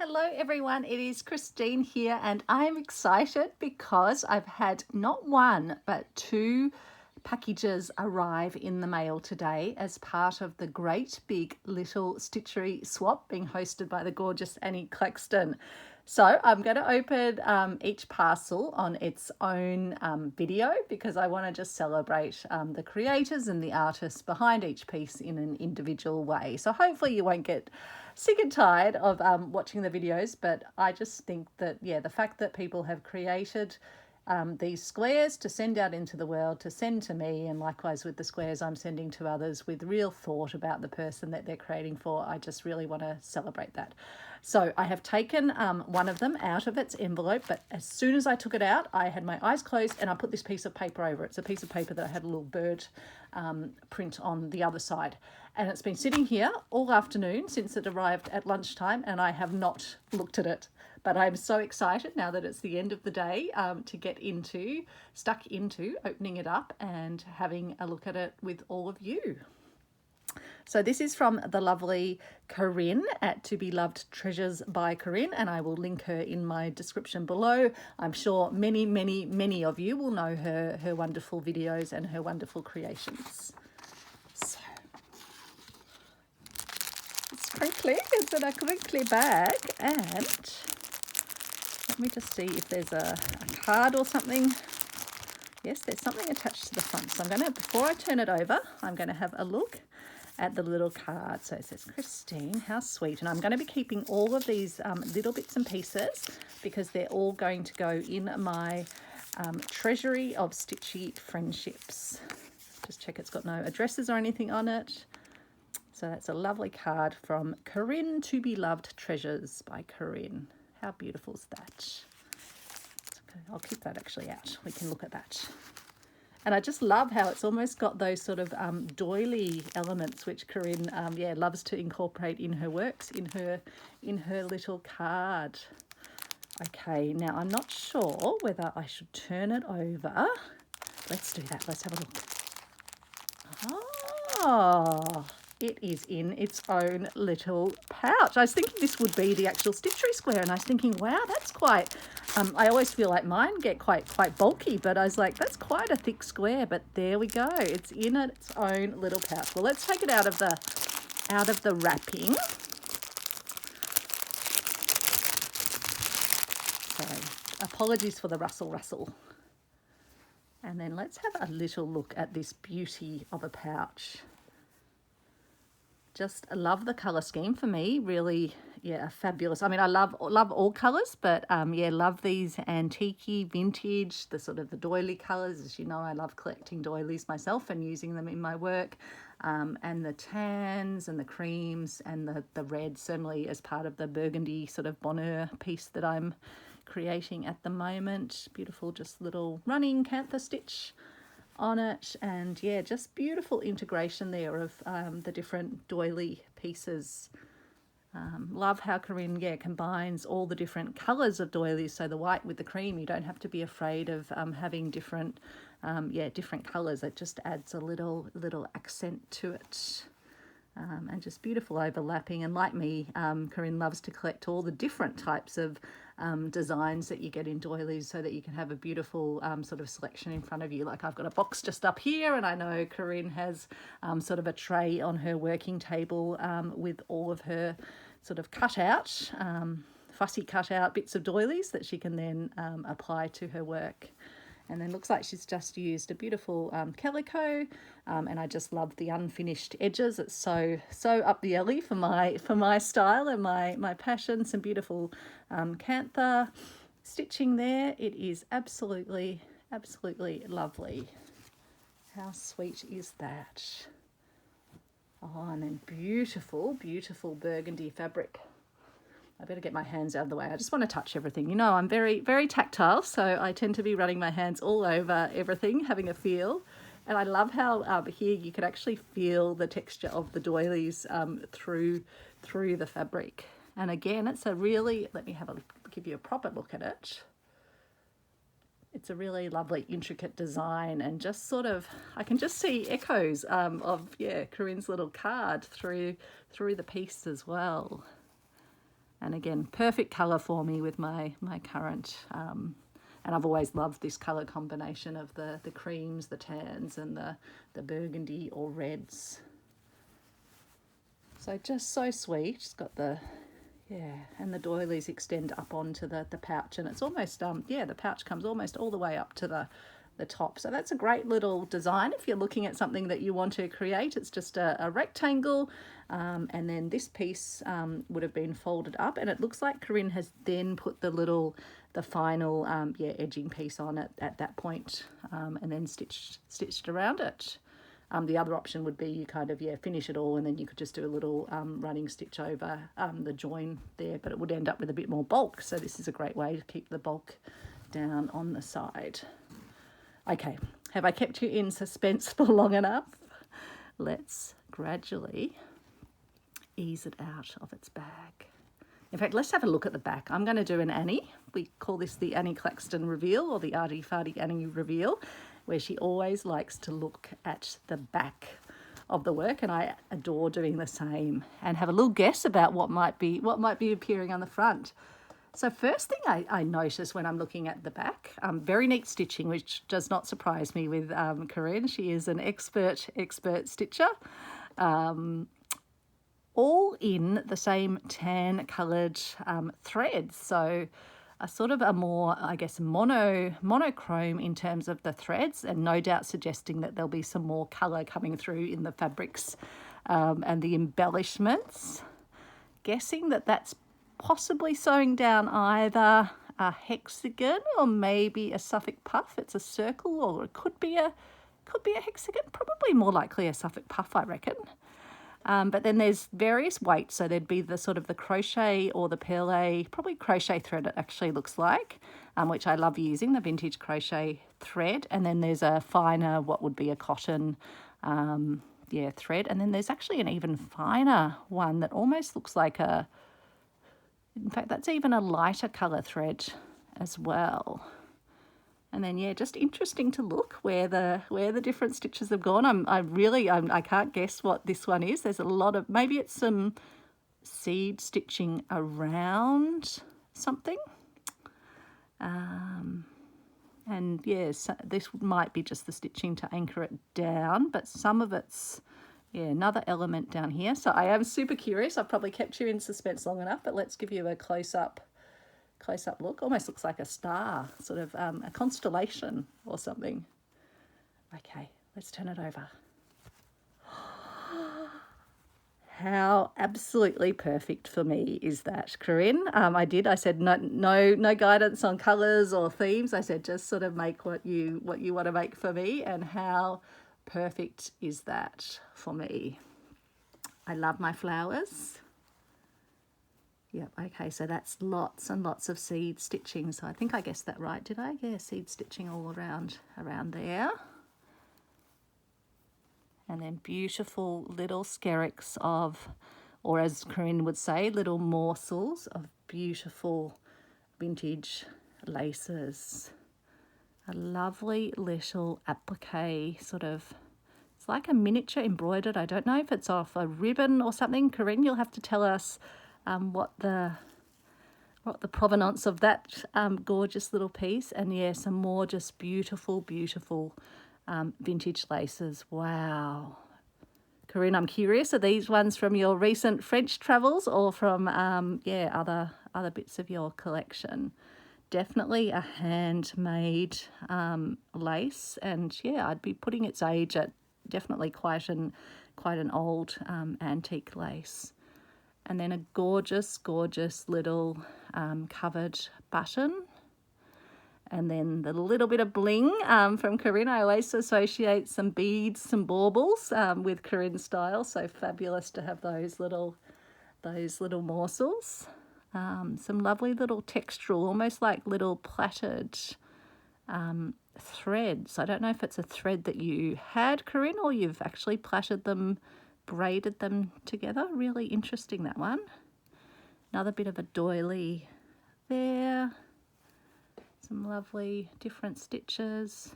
Hello everyone, it is Christine here and I'm excited because I've had not one but two packages arrive in the mail today as part of the great big little Stitchery swap being hosted by the gorgeous Annie Claxton. So I'm going to open each parcel on its own video because I want to just celebrate the creators and the artists behind each piece in an individual way. So hopefully you won't get sick and tired of watching the videos, but I just think that, yeah, the fact that people have created these squares to send out into the world, to send to me, and likewise with the squares I'm sending to others with real thought about the person that they're creating for, I just really want to celebrate that. So I have taken one of them out of its envelope, but as soon as I took it out, I had my eyes closed and I put this piece of paper over it. It's a piece of paper that I had a little bird print on the other side. And it's been sitting here all afternoon since it arrived at lunchtime, and I have not looked at it. But I'm so excited now that it's the end of the day to get stuck into opening it up and having a look at it with all of you. So this is from the lovely Corrine at To Be Loved Treasures by Corrine, and I will link her in my description below. I'm sure many, many, many of you will know her wonderful videos and her wonderful creations. So it's crinkly, it's in a crinkly bag, and let me just see if there's a card or something. Yes, there's something attached to the front. So I'm going to, before I turn it over, I'm going to have a look at the little card. So it says, Christine, how sweet. And I'm going to be keeping all of these little bits and pieces because they're all going to go in my treasury of stitchy friendships. Just check it's got no addresses or anything on it. So that's a lovely card from Corrine, To Be Loved Treasures by Corrine. How beautiful is that? Okay, I'll keep that actually out. We can look at that. And I just love how it's almost got those sort of doily elements, which Corrine, loves to incorporate in her works, in her little card. Okay, now I'm not sure whether I should turn it over. Let's do that. Let's have a look. Oh, it is in its own little pouch. I was thinking this would be the actual Stitchery square, and I was thinking, wow, that's quite... I always feel like mine get quite bulky, but I was like, that's quite a thick square. But there we go. It's in its own little pouch. Well, let's take it out of the wrapping. So, apologies for the rustle. And then let's have a little look at this beauty of a pouch. Just love the colour scheme. For me, really, yeah, fabulous. I mean, I love all colours, but love these antique, vintage, the sort of the doily colours. As you know, I love collecting doilies myself and using them in my work. And the tans and the creams and the red, certainly as part of the burgundy sort of bonheur piece that I'm creating at the moment. Beautiful, just little running cantha stitch on it, and yeah, just beautiful integration there of the different doily pieces. Love how Corrine combines all the different colours of doilies, so the white with the cream. You don't have to be afraid of having different colours. It just adds a little accent to it. And just beautiful overlapping, and like me, Corrine loves to collect all the different types of designs that you get in doilies so that you can have a beautiful sort of selection in front of you. Like I've got a box just up here, and I know Corrine has sort of a tray on her working table with all of her sort of fussy cut out bits of doilies that she can then apply to her work. And then looks like she's just used a beautiful calico, and I just love the unfinished edges. It's so up the alley for my style and my passion. Some beautiful cantha stitching there. It is absolutely lovely. How sweet is that? Oh, and then beautiful burgundy fabric. I better get my hands out of the way. I just want to touch everything. You know, I'm very, very tactile, so I tend to be running my hands all over everything, having a feel. And I love how here you can actually feel the texture of the doilies through the fabric. And again, it's a really, let me give you a proper look at it. It's a really lovely, intricate design, and just sort of, I can just see echoes of Corrine's little card through the piece as well. And again, perfect colour for me with my current, and I've always loved this colour combination of the creams, the tans, and the burgundy or reds. So just so sweet. It's got the, yeah, and the doilies extend up onto the pouch, and it's almost, yeah, the pouch comes almost all the way up to the top. So that's a great little design if you're looking at something that you want to create. It's just a rectangle, and then this piece would have been folded up, and it looks like Corrine has then put the final yeah, edging piece on it at that point, and then stitched around it. The other option would be you kind of, yeah, finish it all, and then you could just do a little running stitch over the join there, but it would end up with a bit more bulk. So this is a great way to keep the bulk down on the side. Okay, have I kept you in suspense for long enough? Let's gradually ease it out of its bag. In fact, let's have a look at the back. I'm going to do an Annie. We call this the Annie Claxton reveal, or the Arty Farty Annie reveal, where she always likes to look at the back of the work, and I adore doing the same, and have a little guess about what might be appearing on the front. So first thing I notice when I'm looking at the back, very neat stitching, which does not surprise me with Corrine. She is an expert stitcher. All in the same tan coloured threads. So a sort of a more, I guess, monochrome in terms of the threads, and no doubt suggesting that there'll be some more colour coming through in the fabrics and the embellishments. Guessing that that's possibly sewing down either a hexagon or maybe a Suffolk puff. It's a circle, or it could be a hexagon, probably more likely a Suffolk puff, I reckon. But then there's various weights, so there'd be the sort of the crochet or the perlé, probably crochet thread it actually looks like, which I love using, the vintage crochet thread. And then there's a finer, what would be a cotton, yeah, thread. And then there's actually an even finer one that almost looks like in fact, that's even a lighter colour thread as well. And then, yeah, just interesting to look where the different stitches have gone. I can't guess what this one is. There's a lot of, maybe it's some seed stitching around something. And yes, this might be just the stitching to anchor it down, but some of it's, yeah, another element down here. So I am super curious. I've probably kept you in suspense long enough, but let's give you a close-up look. Almost looks like a star, sort of a constellation or something. Okay, let's turn it over. How absolutely perfect for me is that, Corrine? I said no guidance on colours or themes. I said just sort of make what you want to make for me, and how perfect is that for me? I love my flowers. Yep, okay, so that's lots and lots of seed stitching. So I think I guessed that right, did I? Yeah, seed stitching all around there. And then beautiful little skerricks of, or as Corrine would say, little morsels of beautiful vintage laces. A lovely little applique sort of, it's like a miniature embroidered. I don't know if it's off a ribbon or something. Corrine, you'll have to tell us what the provenance of that gorgeous little piece. And yeah, some more just beautiful vintage laces. Wow. Corrine, I'm curious, are these ones from your recent French travels, or from yeah, other bits of your collection? Definitely a handmade lace, and yeah, I'd be putting its age at definitely quite an old antique lace. And then a gorgeous little covered button. And then the little bit of bling from Corrine. I always associate some beads, some baubles with Corrine style. So fabulous to have those little morsels. Some lovely little textural, almost like little plaited threads. I don't know if it's a thread that you had, Corrine, or you've actually plaited them, braided them together. Really interesting, that one. Another bit of a doily there. Some lovely different stitches.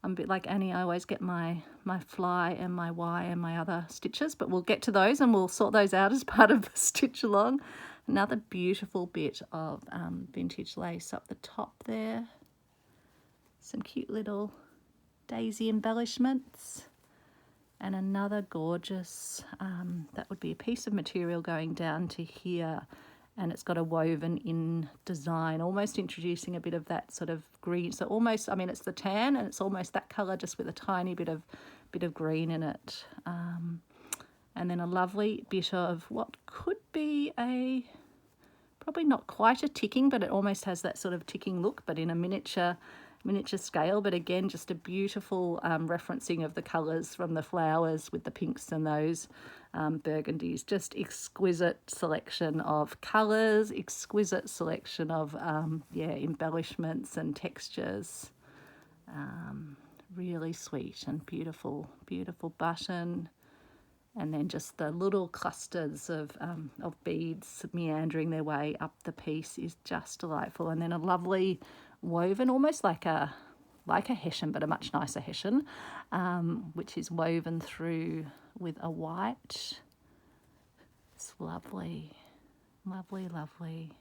I'm a bit like Annie, I always get my fly and my Y and my other stitches, but we'll get to those and we'll sort those out as part of the stitch along. Another beautiful bit of vintage lace up the top there. Some cute little daisy embellishments. And another gorgeous, that would be a piece of material going down to here. And it's got a woven in design, almost introducing a bit of that sort of green. So almost, I mean, it's the tan and it's almost that colour, just with a tiny bit of green in it. And then a lovely bit of what could be probably not quite a ticking, but it almost has that sort of ticking look, but in a miniature scale. But again, just a beautiful referencing of the colours from the flowers with the pinks and those burgundies. Just exquisite selection of colours, exquisite selection of embellishments and textures. Really sweet and beautiful button. And then just the little clusters of beads meandering their way up the piece is just delightful. And then a lovely woven, almost like a hessian, but a much nicer hessian, which is woven through with a white. It's lovely, lovely, lovely.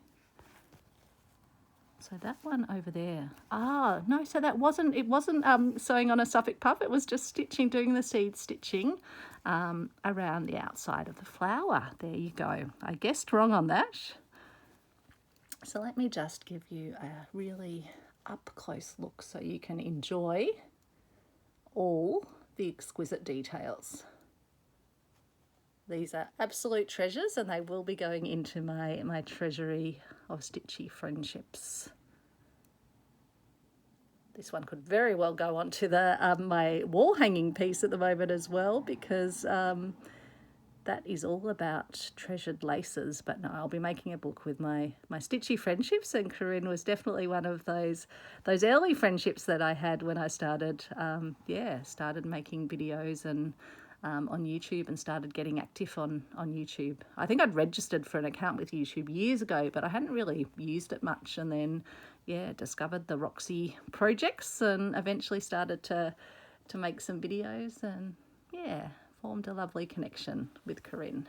So that one over there. Ah, no, so it wasn't sewing on a Suffolk puff. It was just stitching, doing the seed stitching around the outside of the flower. There you go. I guessed wrong on that. So let me just give you a really up close look so you can enjoy all the exquisite details. These are absolute treasures, and they will be going into my treasury of stitchy friendships. This one could very well go onto the my wall hanging piece at the moment as well, because that is all about treasured laces. But no, I'll be making a book with my stitchy friendships, and Corrine was definitely one of those early friendships that I had when I started making videos and on YouTube, and started getting active on YouTube. I think I'd registered for an account with YouTube years ago, but I hadn't really used it much, and then discovered the Roxy projects and eventually started to make some videos, and formed a lovely connection with Corrine.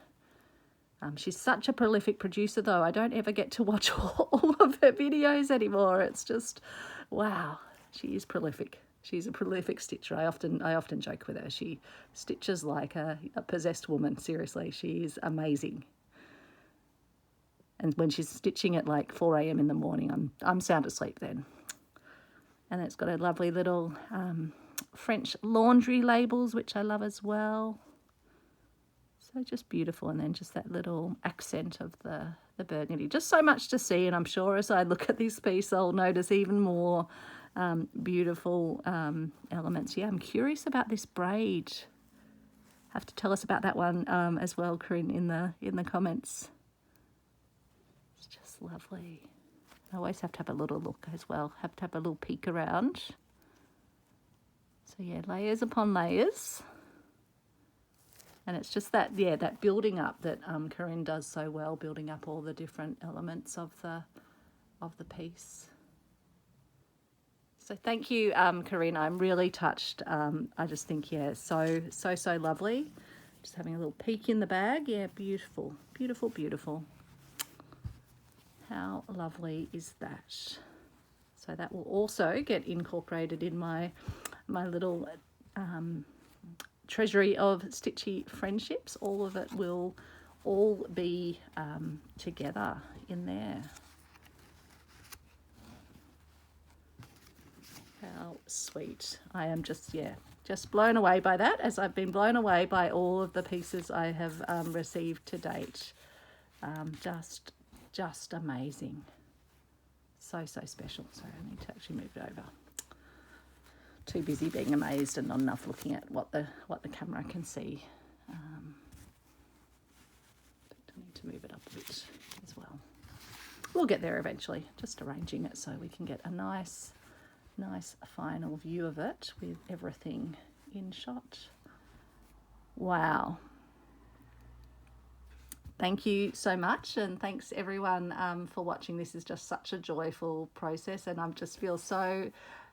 She's such a prolific producer though. I don't ever get to watch all of her videos anymore. It's just, wow, she is prolific. She's a prolific stitcher. I often joke with her. She stitches like a possessed woman. Seriously, she is amazing. And when she's stitching at like 4 a.m. in the morning, I'm sound asleep then. And it's got a lovely little French laundry labels, which I love as well. So just beautiful. And then just that little accent of the burgundy. Just so much to see. And I'm sure as I look at this piece, I'll notice even more beautiful elements. Yeah, I'm curious about this braid. Have to tell us about that one as well, Corinne, in the comments. It's just lovely. I always have to have a little look as well. Have to have a little peek around. So yeah, layers upon layers. And it's just that building up that Corrine does so well, building up all the different elements of the piece. So thank you, Corrine. I'm really touched. I just think, so lovely. Just having a little peek in the bag. Yeah, beautiful, beautiful, beautiful. How lovely is that? So that will also get incorporated in my little treasury of stitchy friendships. All of it will all be together in there. How sweet. I am just blown away by that, as I've been blown away by all of the pieces I have received to date. Just amazing. So special. Sorry, I need to actually move it over. Too busy being amazed and not enough looking at what the camera can see. But I need to move it up a bit as well. We'll get there eventually. Just arranging it so we can get a nice final view of it with everything in shot. Wow. Thank you so much, and thanks everyone for watching. This is just such a joyful process, and I just feel so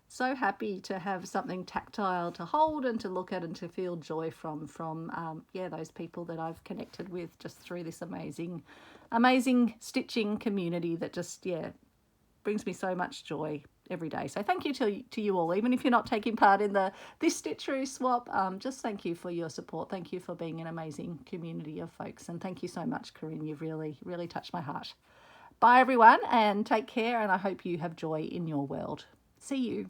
so happy to have something tactile to hold and to look at and to feel joy from yeah, those people that I've connected with just through this amazing stitching community that just, yeah, brings me so much joy every day. So thank you to you all, even if you're not taking part in this Stitchery swap. Just thank you for your support. Thank you for being an amazing community of folks, and thank you so much, Corinne. You've really touched my heart. Bye everyone, and take care, and I hope you have joy in your world. See you.